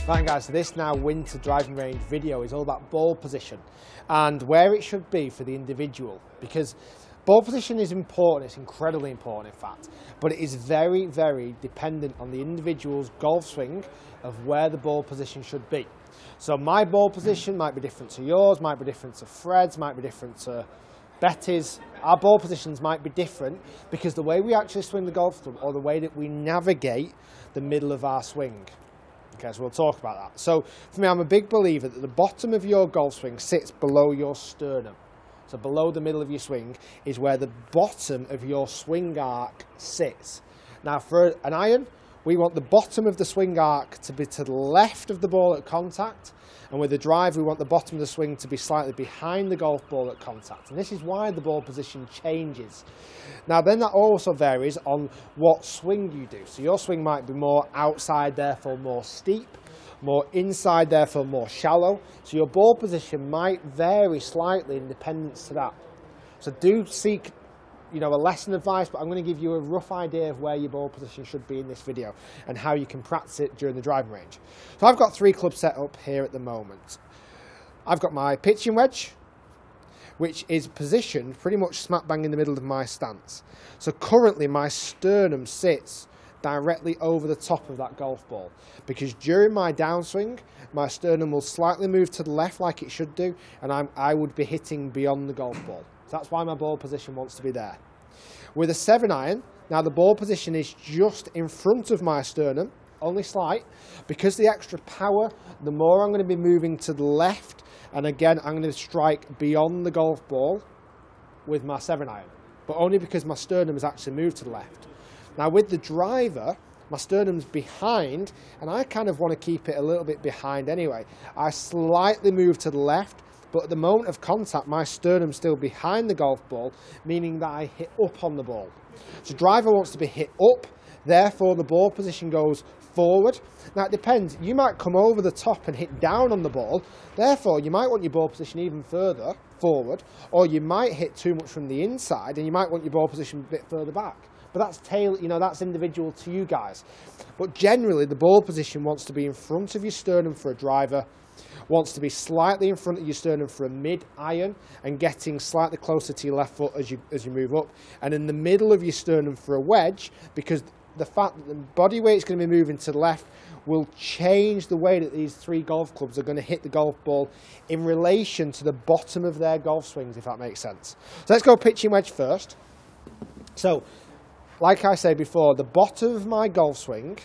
Right guys, so this now winter driving range video is all about ball position and where it should be for the individual, because ball position is important, it's incredibly important in fact, but it is very, very dependent on the individual's golf swing of where the ball position should be. So my ball position might be different to yours, might be different to Fred's, might be different to Betty's. Our ball positions might be different because the way we actually swing the golf club or the way that we navigate the middle of our swing. Okay, so we'll talk about that. So for me, I'm a big believer that the bottom of your golf swing sits below your sternum. So below the middle of your swing is where the bottom of your swing arc sits. Now for an iron, we want the bottom of the swing arc to be to the left of the ball at contact. And with the drive, we want the bottom of the swing to be slightly behind the golf ball at contact. And this is why the ball position changes. Now then that also varies on what swing you do. So your swing might be more outside, therefore more steep, more inside, therefore more shallow. So your ball position might vary slightly in dependence to that. So do seek a lesson advice, but I'm going to give you a rough idea of where your ball position should be in this video and how you can practice it during the driving range. So I've got 3 clubs set up here at the moment. I've got my pitching wedge, which is positioned pretty much smack bang in the middle of my stance. So currently my sternum sits directly over the top of that golf ball, because during my downswing my sternum will slightly move to the left like it should do, and I would be hitting beyond the golf ball. So that's why my ball position wants to be there. With a 7-iron, now the ball position is just in front of my sternum, only slight, because the extra power, the more I'm going to be moving to the left, and again I'm going to strike beyond the golf ball with my 7-iron, but only because my sternum has actually moved to the left. Now with the driver, my sternum's behind, and I kind of want to keep it a little bit behind anyway. I slightly move to the left, but at the moment of contact, my sternum's still behind the golf ball, meaning that I hit up on the ball. So driver wants to be hit up, therefore the ball position goes forward. Now it depends, you might come over the top and hit down on the ball, therefore you might want your ball position even further forward, or you might hit too much from the inside and you might want your ball position a bit further back. But that's that's individual to you guys. But generally the ball position wants to be in front of your sternum for a driver, wants to be slightly in front of your sternum for a mid-iron and getting slightly closer to your left foot as you move up, and in the middle of your sternum for a wedge, because the fact that the body weight is going to be moving to the left will change the way that these 3 golf clubs are going to hit the golf ball in relation to the bottom of their golf swings, if that makes sense. So let's go pitching wedge first. So like I said before, the bottom of my golf swing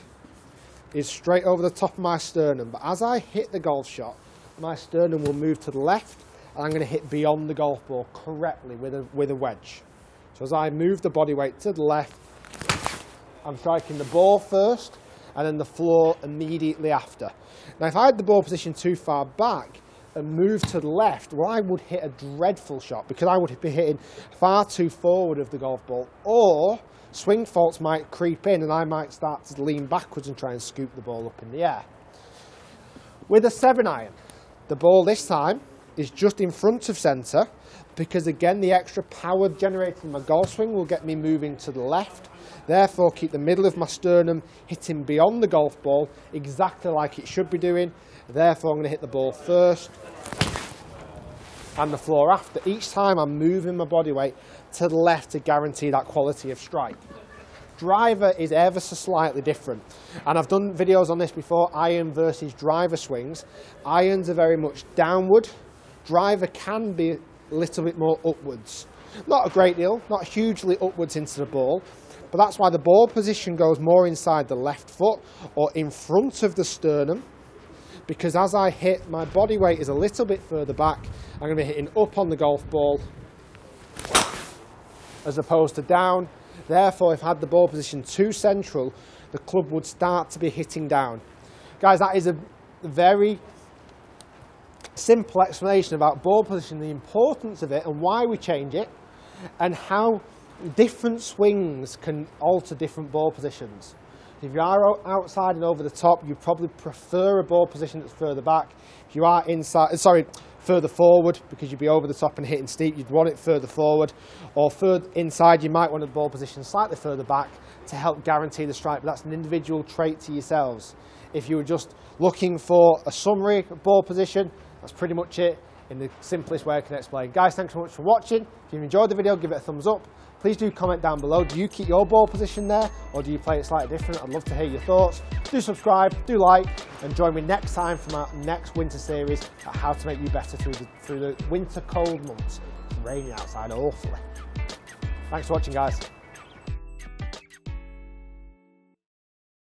is straight over the top of my sternum, but as I hit the golf shot, my sternum will move to the left and I'm going to hit beyond the golf ball correctly with a wedge. So as I move the body weight to the left, I'm striking the ball first and then the floor immediately after. Now if I had the ball position too far back and move to the left, well, I would hit a dreadful shot because I would be hitting far too forward of the golf ball, or swing faults might creep in and I might start to lean backwards and try and scoop the ball up in the air. With a 7-iron, the ball this time is just in front of centre, because again the extra power generated in my golf swing will get me moving to the left, therefore keep the middle of my sternum hitting beyond the golf ball exactly like it should be doing. Therefore I'm going to hit the ball first and the floor after. Each time I'm moving my body weight to the left to guarantee that quality of strike. Driver is ever so slightly different, and I've done videos on this before, iron versus driver swings. Irons are very much downward, driver can be a little bit more upwards. Not a great deal, not hugely upwards into the ball, but that's why the ball position goes more inside the left foot or in front of the sternum, because as I hit, my body weight is a little bit further back. I'm going to be hitting up on the golf ball as opposed to down. Therefore, if I had the ball position too central, the club would start to be hitting down. Guys, that is a very simple explanation about ball position, the importance of it and why we change it, and how different swings can alter different ball positions. If you are outside and over the top, you probably prefer a ball position that's further back. If you are inside, further forward because you'd be over the top and hitting steep, you'd want it further forward, or further inside you might want the ball position slightly further back to help guarantee the strike, but that's an individual trait to yourselves. If you were just looking for a summary ball position, that's pretty much it in the simplest way I can explain. Guys, thanks so much for watching. If you enjoyed the video, give it a thumbs up. Please do comment down below. Do you keep your ball position there, or do you play it slightly different? I'd love to hear your thoughts. Do subscribe, do like, and join me next time from our next winter series at how to make you better through the winter cold months. It's raining outside awfully. Thanks for watching, guys.